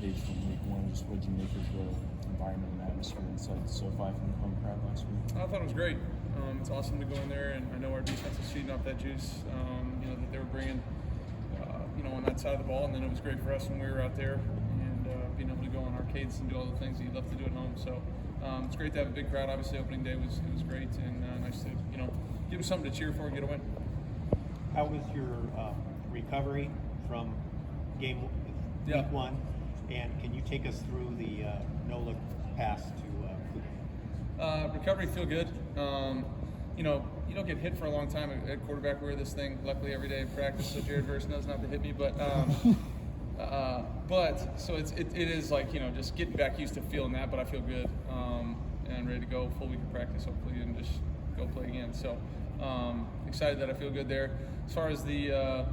page from week one. Just what did you make of the environment and atmosphere inside the SoFi from the home crowd last week? I thought it was great. It's awesome to go in there, and I know our defense is feeding off that juice, that they were bringing, on that side of the ball, and then it was great for us when we were out there and being able to go on arcades and do all the things that you love to do at home. So it's great to have a big crowd. Obviously, opening day was great, and nice to give them something to cheer for and get a win. How was your recovery from week one? And can you take us through the no-look pass to Puka? Recovery feel good. You don't get hit for a long time at quarterback. Wear this thing luckily every day in practice, so Jared Verse knows not to hit me. But so it is like just getting back used to feeling that. But I feel good and ready to go. Full week of practice hopefully, and just go play again. So excited that I feel good there. As far as the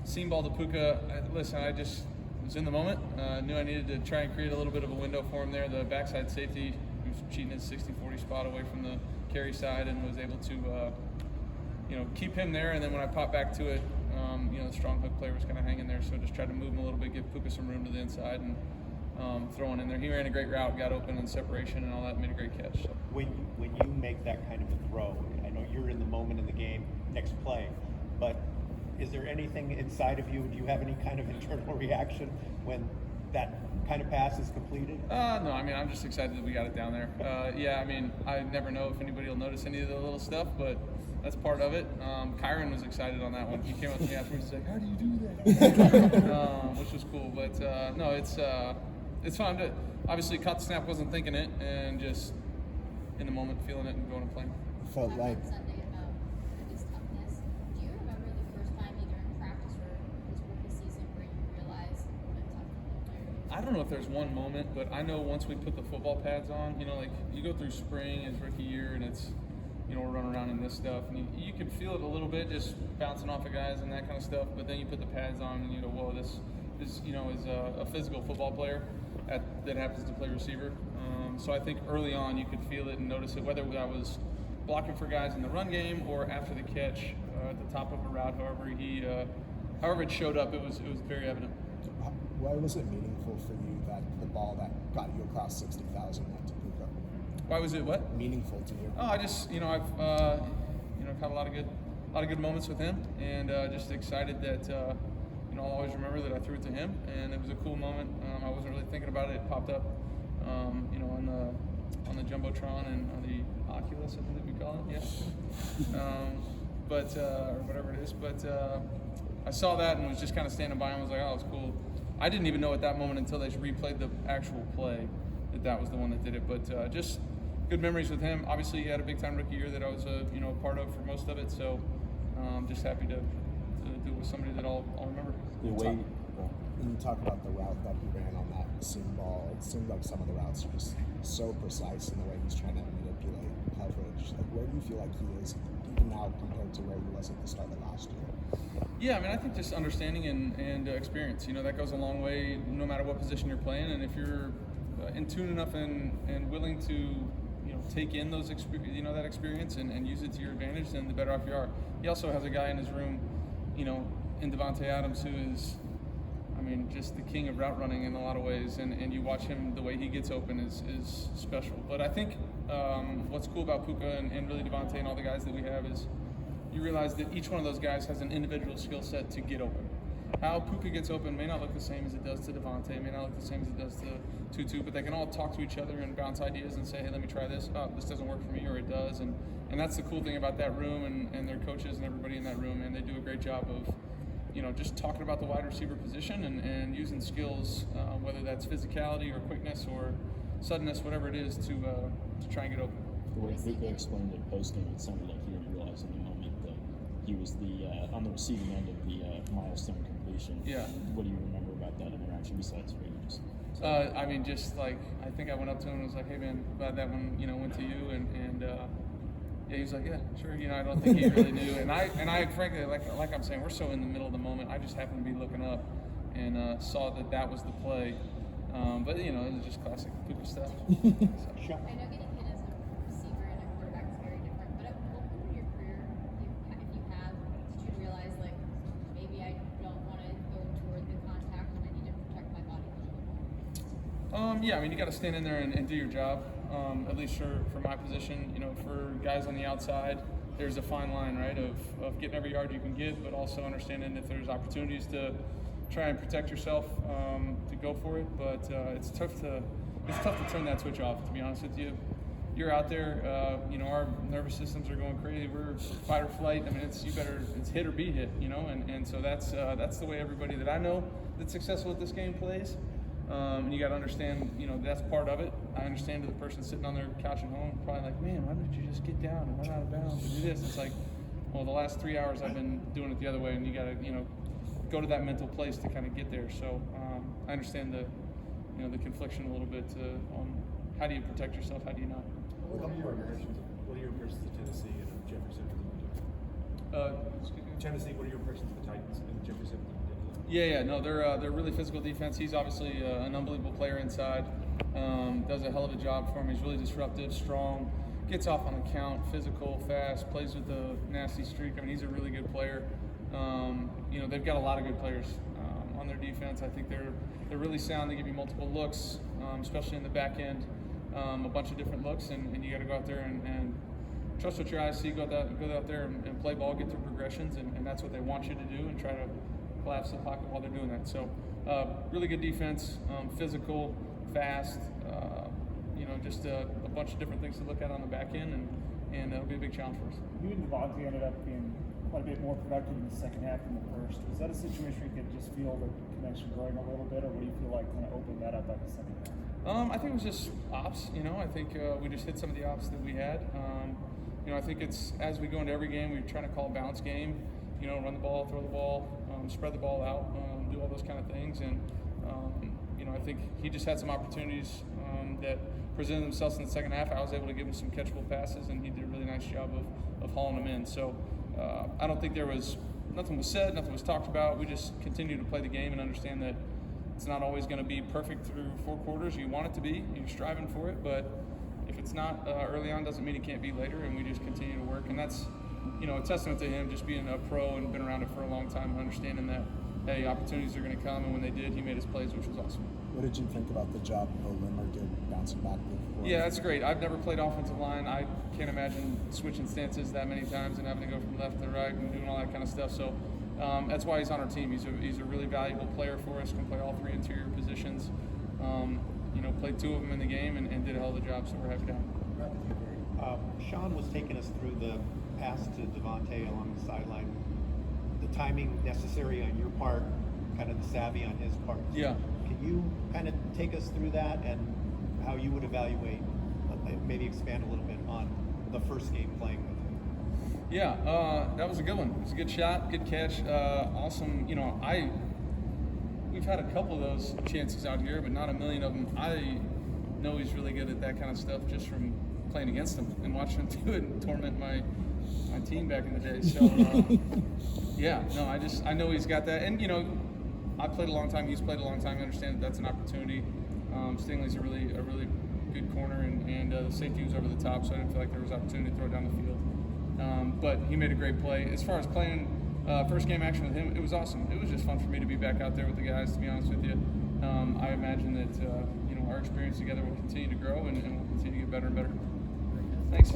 seam ball to Puka, listen, I just was in the moment. Knew I needed to try and create a little bit of a window for him there. The backside safety, he was cheating his 60-40 spot away from the carry side, and was able to keep him there. And then when I popped back to it, the strong hook player was kind of hanging there, so just tried to move him a little bit, give Puka some room to the inside, and throw one in there. He ran a great route, got open in separation and all that, made a great catch. So. When you make that kind of a throw, I know you're in the moment in the game, next play, but is there anything inside of you? Do you have any kind of internal reaction when that kind of pass is completed? No, I'm just excited that we got it down there. I never know if anybody will notice any of the little stuff, but that's part of it. Kyron was excited on that one. He came up to me afterwards and said, "How do you do that?" Which was cool. But no, it's fun. Obviously, caught the snap, wasn't thinking it, and just in the moment feeling it and going and playing. Felt like Sunday about his toughness. Do you remember the first time either in practice or his rookie season where you realized what a tough football player he was? I don't know if there's one moment, but I know once we put the football pads on, like you go through spring, his rookie year, and it's, we're running around in this stuff, and you can feel it a little bit just bouncing off of guys and that kind of stuff, but then you put the pads on and you go, whoa, this is a physical football player that happens to play receiver. So I think early on you could feel it and notice it, whether I was blocking for guys in the run game or after the catch at the top of a route, however it showed up, it was very evident. Why was it meaningful for you that the ball that got you across 60,000 went to Puka? Why was it what? Meaningful to you? Oh, I just I've had a lot of good moments with him, and just excited that I'll always remember that I threw it to him, and it was a cool moment. I wasn't really thinking about it. It popped up, on the jumbotron and on the Oculus, I think we call it, yeah. Or whatever it is. But I saw that and was just kind of standing by and was like, oh, it's cool. I didn't even know at that moment until they replayed the actual play that was the one that did it. But just good memories with him. Obviously, he had a big-time rookie year that I was a part of for most of it. So just happy to do it with somebody that I'll remember. When you talk about the route that he ran on that seam ball, it seemed like some of the routes are just so precise in the way he's trying to manipulate coverage. Like, where do you feel like he is even now compared to where he was at the start of last year? Yeah, I think just understanding and experience. That goes a long way no matter what position you're playing. And if you're in tune enough and willing to take in those that experience and use it to your advantage, then the better off you are. He also has a guy in his room, in Devontae Adams, who is, just the king of route running in a lot of ways, and you watch him, the way he gets open is special. But I think what's cool about Puka and really Devontae and all the guys that we have is you realize that each one of those guys has an individual skill set to get open. How Puka gets open may not look the same as it does to Devontae, may not look the same as it does to Tutu, but they can all talk to each other and bounce ideas and say, hey, let me try this. Oh, this doesn't work for me, or it does. And that's the cool thing about that room and their coaches and everybody in that room, and they do a great job of just talking about the wide receiver position and using skills, whether that's physicality or quickness or suddenness, whatever it is, to try and get open. The way Puka explained it post-game, it sounded like he didn't realize in the moment that he was on the receiving end of the milestone completion. Yeah. What do you remember about that interaction besides what you just said? I think I went up to him and was like, hey man, glad that one, went to you, and yeah, he was like, yeah, sure. I don't think he really knew. And I frankly, like I'm saying, we're so in the middle of the moment. I just happened to be looking up and saw that was the play. But it was just classic Puka stuff. So. I know getting hit as a receiver and a quarterback is very different, but at what point in your career, if you have, did you realize maybe I don't want to go toward the contact and I need to protect my body a little bit more? Yeah, I mean, you got to stand in there and do your job. At least for my position, you know, for guys on the outside, there's a fine line, right, of getting every yard you can get, but also understanding if there's opportunities to try and protect yourself, to go for it. But it's tough to turn that switch off. To be honest with you, you're out there. You know, our nervous systems are going crazy. We're fight or flight. I mean, it's hit or be hit. You know, and so that's the way everybody that I know that's successful at this game plays. And you got to understand, you know, that's part of it. I understand to the person sitting on their couch at home, probably like, man, why didn't you just get down and run out of bounds and do this? It's like, well, the last 3 hours I've been doing it the other way, and you got to, you know, go to that mental place to kind of get there. So I understand the, you know, the confliction a little bit on how do you protect yourself, how do you not. What are your impressions of Tennessee and Jefferson? Excuse me? Tennessee, what are your impressions of the Titans and Jefferson? Yeah, no, they're really physical defense. He's obviously an unbelievable player inside. Does a hell of a job for him. He's really disruptive, strong, gets off on a count, physical, fast, plays with a nasty streak. I mean, he's a really good player. You know, they've got a lot of good players on their defense. I think they're really sound. They give you multiple looks, especially in the back end, a bunch of different looks, and you got to go out there and trust what your eyes see. Go out there and play ball, get through progressions, and that's what they want you to do, and try to collapse the pocket while they're doing that. So really good defense, physical, fast, you know, just a bunch of different things to look at on the back end, and it'll be a big challenge for us. You and Devontae ended up being quite a bit more productive in the second half than the first. Was that a situation where you could just feel the connection growing a little bit, or what do you feel like kind of opened that up by the second half? I think it was just ops, you know. I think we just hit some of the ops that we had. You know, I think it's, as we go into every game, we're trying to call a balanced game, you know, run the ball, throw the ball, spread the ball out, do all those kind of things. And, you know, I think he just had some opportunities that presented themselves in the second half. I was able to give him some catchable passes, and he did a really nice job of hauling them in. So I don't think nothing was said, nothing was talked about. We just continue to play the game and understand that it's not always going to be perfect through 4 quarters. You want it to be, you're striving for it, but if it's not early on, doesn't mean it can't be later, and we just continue to work. And that's, you know, a testament to him just being a pro and been around it for a long time and understanding that, hey, opportunities are going to come, and when they did, he made his plays, which was awesome. What did you think about the job Bo Limmer did bouncing back before? Yeah, that's great. I've never played offensive line. I can't imagine switching stances that many times and having to go from left to right and doing all that kind of stuff. So that's why he's on our team. He's a really valuable player for us, can play all 3 interior positions. You know, played 2 of them in the game and did a hell of a job, so we're happy to have him. Sean was taking us through the pass to Devontae along the sideline, the timing necessary on your part, kind of the savvy on his part. Yeah. Can you kind of take us through that and how you would evaluate, maybe expand a little bit on the first game playing with him? Yeah, that was a good one. It was a good shot, good catch, awesome. You know, we've had a couple of those chances out here, but not a million of them. I know he's really good at that kind of stuff just from playing against him and watching him do it and torment my team back in the day. So yeah, no, I know he's got that, and you know, I played a long time. He's played a long time. I understand that that's an opportunity. Stingley's a really good corner, and the safety was over the top, so I didn't feel like there was opportunity to throw it down the field. But he made a great play. As far as playing first game action with him, it was awesome. It was just fun for me to be back out there with the guys, to be honest with you. I imagine that you know, our experience together will continue to grow, and we'll continue to get better and better.